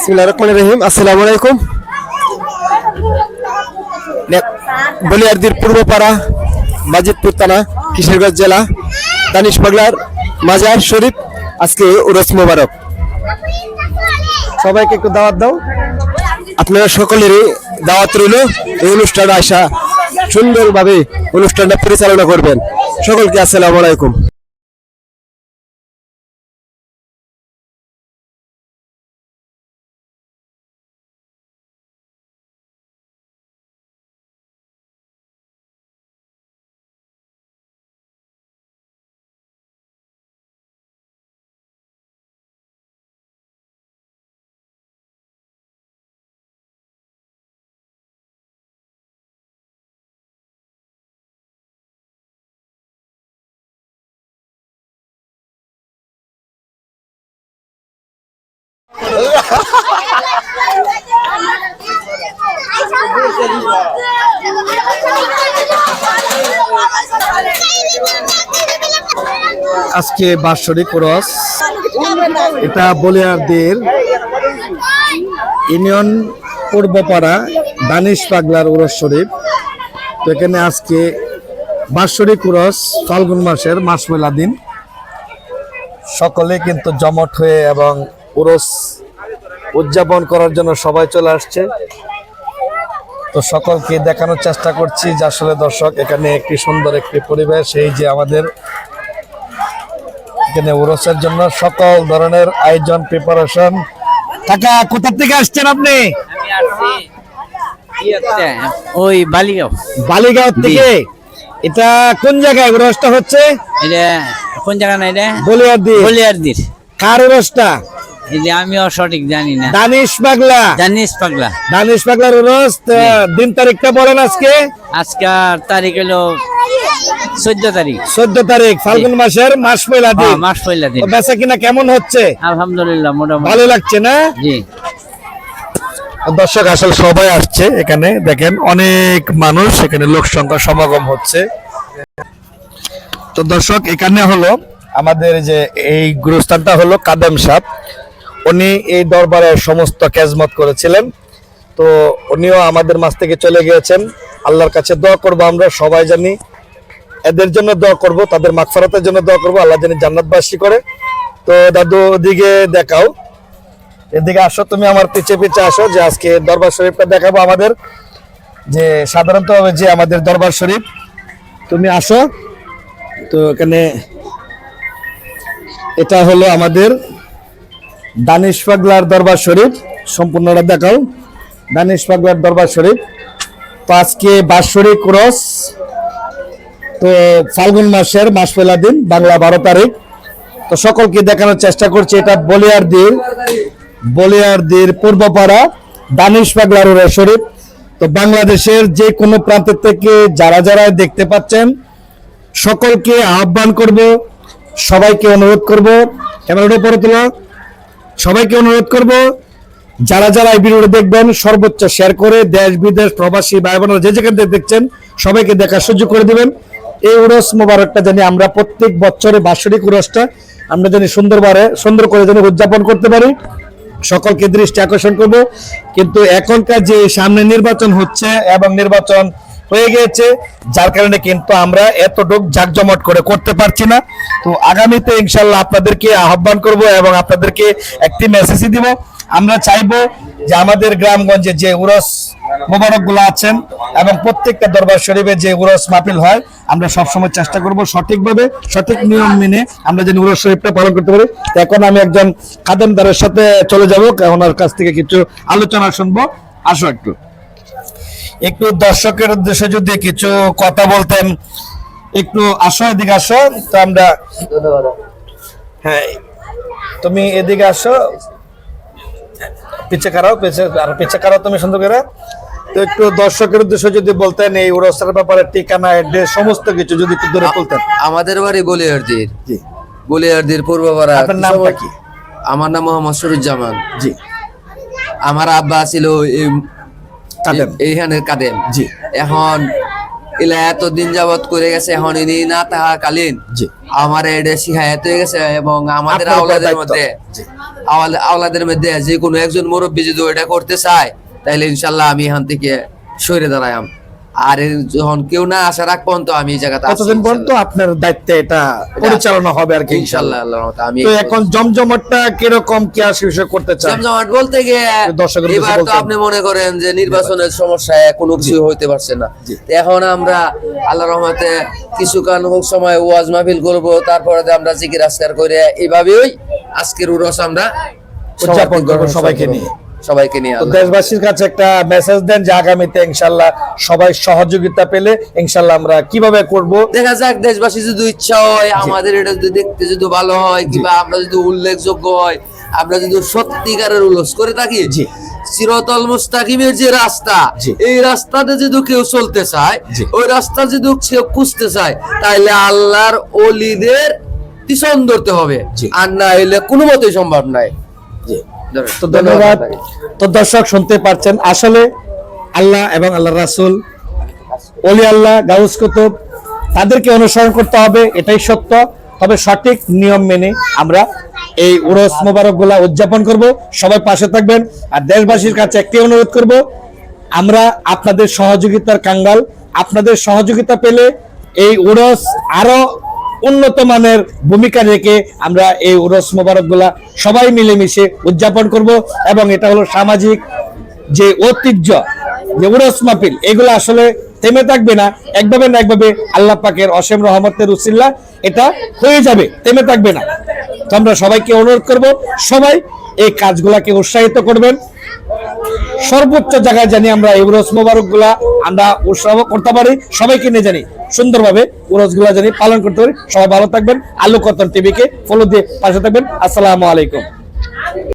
বিসমিল্লাহির রহমানির রহিম। আসসালামু আলাইকুম। বলিয়ারদির পূর্বপাড়া, বাজিতপুর থানা, কিশোরগঞ্জ জেলা, দানিশ পাগলার মাজার শরীফ আজকে উরস মোবারক। সবাইকে একটু দাওয়াত দাও। আপনারা সকলেরই দাওয়াত রইল এই অনুষ্ঠানে আসা, সুন্দরভাবে অনুষ্ঠানটা পরিচালনা করবেন। সকলকে আসসালামু আলাইকুম। আজকে বাৎসরিক উরস, এটা বলিয়ারদির ইউনিয়ন পূর্বপাড়া দানিশ পাগলার উরস শরীফ। তো এখানে আজকে বাৎসরিক উরস, ফাল্গুন মাসের মাস মেলা দিন। সকলে কিন্তু জমট হয়ে এবং উরস উদযাপন করার জন্য সবাই চলে আসছে। তো সকলকে দেখানোর চেষ্টা করছি যে আসলে দর্শক, এখানে একটি সুন্দর একটি পরিবেশ। এই যে আমাদের এখানে উরসের জন্য সকল ধরনের আয়োজন, প্রিপারেশন। কাকা, কোথা থেকে আসছেন আপনি? ওই বালিগাঁও। বালিগাঁও থেকে। এটা কোন জায়গায় উরসটা হচ্ছে? এটা কোন জায়গা না? এটা বলিয়ারদির। বলিয়ারদির। কার উরসটা? এটা আমিও সঠিক জানি না। দানিশ পাগলা। দানিশ পাগলা। দানিশ পাগলার উরস। দিন তারিখটা বলেন আজকে। আজকার তারিখ হলো 14 তারিখ। 14 তারিখ ফাল্গুন মাসের মাস পয়লা দিন। মাস পয়লা দিন। বেচা কিনা কেমন হচ্ছে? আলহামদুলিল্লাহ, মোটামুটি ভালো লাগছে না? জি। দর্শক আসলে সবাই আসছে এখানে, দেখেন অনেক মানুষ, এখানে লোক সংখ্যা সমাগম হচ্ছে। তো দর্শক, এখানে হলো আমাদের যে এই গুরুস্থানটা হলো কাদেম সাহেব, উনি এই দরবারের সমস্ত খেজমত করেছিলেন। তো উনিও আমাদের মাঝ থেকে চলে গিয়েছেন। আল্লাহর কাছে দোয়া করবো, আমরা সবাই জানি এদের জন্য দোয়া করব, তাদের মাগফিরাতের জন্য দোয়া করব, আল্লাহ জানি জান্নাতবাসী করে। তো দাদু ওদিকে দেখাও, এদিকে আসো, তুমি আমার পিছে পিছে আসো, যে আজকে দরবার শরীফটা দেখাবো আমাদের, যে সাধারণত যে আমাদের দরবার শরীফ। তুমি আসো। তো এখানে এটা হলো আমাদের দানিশ পাগলার দরবার শরীফ, সম্পূর্ণটা দেখাও। দানিশ পাগলার দরবার শরীফ। তো আজকে বাৎসরিক উরস, তো ফাল্গুন মাসের মাস পয়লা দিন, বাংলা 12 তারিখ। তো সকলকে দেখানোর চেষ্টা করছি, এটা বলিয়ারদির পূর্বপাড়া দানিশ পাগলার উরস শরীফ। তো বাংলাদেশের যে কোনো প্রান্ত থেকে যারা যারা দেখতে পাচ্ছেন, সকলকে আহ্বান করব, সবাইকে অনুরোধ করব, ক্যামেরাটা পরে তোলা, সবাইকে অনুরোধ করব, যারা যারা এই ভিডিওটা দেখবেন সর্বোচ্চ শেয়ার করে দেশ বিদেশ প্রবাসী ভাই বোনেরা যে যেখান থেকে দেখছেন সবাইকে দেখার সুযোগ করে দিবেন। এই উরস মোবারকটা জানি আমরা প্রত্যেক বছরে বাৎসরিক উরসটা আমরা জানি সুন্দর করে জানি উদযাপন করতে পারি, সকলকে দৃষ্টি আকর্ষণ করব। কিন্তু এখনকার যে সামনে নির্বাচন হচ্ছে এবং নির্বাচন হয়ে গিয়েছে, যার কারণে কিন্তু আমরা এতটুক জাঁকজমট করে করতে পারছি না। তো আগামীতে ইনশাল্লাহ আপনাদেরকে আহ্বান করব এবং আপনাদেরকে একটি মেসেজই দিব। আমরা চাইবো যে আমাদের গ্রামগঞ্জে যে উরস মোবারক গুলো আছেন এবং প্রত্যেকটা দরবার শরীফে যে উরস মাহফিল হয়, আমরা সবসময় চেষ্টা করব সঠিকভাবে, সঠিক নিয়ম মেনে আমরা যেন উরস শরীফটা পালন করতে পারি। এখন আমি একজন খাদেমদারের সাথে চলে যাব, ওনার কাছ থেকে কিছু আলোচনা শুনবো। আসো একটু দর্শকের উদ্দেশ্যে যদি কিছু কথা বলতেন, একটু আসো, এদিকে আসো। তো আমরা, হ্যাঁ তুমি এদিকে আসো, পিছে খাড়াও, পিছে খাড়াও তুমি সুন্দর করে। তো একটু দর্শকের উদ্দেশ্যে যদি বলতেন এই উরসের ব্যাপারে ঠিকানা, অ্যাড্রেস, সমস্ত কিছু যদি একটু ধরে বলতেন। আমাদের বাড়ি বলিয়ারদির। জি। বলিয়ারদির পূর্বপাড়া। আপনার নামটা কি? আমার নাম মোহাম্মদ শরীফুজ্জামান। জি। আমার আব্বা ছিল এইখানের কাদেম। জি। এখন এলা এতদিন যাবত করে গেছে, এখন ইনি না থাকাকালীন জি। আমার এটা শিখায়ত হয়ে গেছে, এবং আমাদের আপনার উপর আওলাদের দায়িত্ব। মধ্যে জি। আওলাদের মধ্যে যে কোনো একজন মুরব্বী যদি ওইটা করতে চায়, তাহলে ইনশাল্লাহ আমি এখান থেকে সরে দাঁড়াইম। আর যখন কেউ না আসার আগ পর্যন্ত আমি এই জায়গাতে আছি, কতদিন পর্যন্ত আপনার দায়িত্বে এটা পরিচালনা হবে আর কি ইনশাল্লাহ আল্লাহর রহমতে। আমি তো এখন জমজমাটটা কিরকম কি আর বিষয় করতে চান? জমজমাট বলতে গিয়ে দর্শকের উদ্দেশ্যে এবার তো বলতেন। আপনি মনে করেন যে নির্বাচনের সমস্যায় কোনো কিছু হইতে পারছে না। তো এখন আমরা আল্লাহর রহমতে কিছুক্ষণ হোক সময় ওয়াজ মাহফিল করব, তারপরে আমরা জিকির আজকার করে এইভাবেই আজকের উরস আমরা উদযাপন করবো সবাইকে নিয়ে। সবাইকে নিয়ে তো আল্লাহ। দেশবাসীর কাছে একটা মেসেজ দেন যে আগামীতে ইনশাল্লাহ সবাই সহযোগিতা পেলে ইনশাল্লাহ আমরা কিভাবে করব। দেখা যাক দেশবাসী যদি ইচ্ছা হয়, আমাদের এটা যদি দেখতে যদি ভালো হয়, কিংবা আমরা যদি উল্লেখযোগ্য হয়, আমরা যদি সত্যিকারের উল্লাস করে থাকি, জি। সিরাতাল মুস্তাকিমের যে রাস্তা, জি। এই রাস্তাতে যদি কেউ চলতে চায়, জি। ওই রাস্তা যদি কেউ খুঁজতে চায়, তাহলে আল্লাহর ওলিদের পিছন ধরতে হবে, জি। আর না হইলে কোনো মতেই সম্ভব নাই। তো ধন্যবাদ। তো দর্শক শুনতে পারছেন, আসলে আল্লাহ এবং আল্লাহ রাসূল, ওলি আল্লাহ, গাউস কুতুব, তাদেরকে অনুসরণ করতে হবে, এটাই সত্য। তবে সঠিক নিয়ম মেনে আমরা এই উরস মোবারক গুলা উদযাপন করব। সবাই পাশে থাকবেন। আর দেশবাসীর কাছে একটি অনুরোধ করব, আমরা আপনাদের সহযোগিতার কাঙ্গাল। আপনাদের সহযোগিতা পেলে এই উরস আরো উন্নত মানের ভূমিকা রেখে আমরা এই উরস মোবারক গুলা সবাই মিলেমিশে উদযাপন করব। এবং এটা হলো সামাজিক যে ঐতিহ্য, যে উরস মাহফিল, এগুলো আসলে থেমে থাকবে না, একভাবে না একভাবে আল্লাহ পাকের অসীম রহমতের উসিলা এটা হয়ে যাবে, থেমে থাকবে না। তো আমরা সবাইকে অনুরোধ করব, সবাই এই কাজগুলাকে উৎসাহিত করবেন। সর্বোচ্চ জায়গায় জানি আমরা এই উরস মোবারক গুলা আমরা উৎসাহ করতে পারি, সবাইকে নিয়ে জানি সুন্দরভাবে উরস গুলা জানি পালন করতে পারি। সবাই ভালো থাকবেন। আলোকতন টিভিকে ফলো দিয়ে পাশে থাকবেন। আসসালামু আলাইকুম।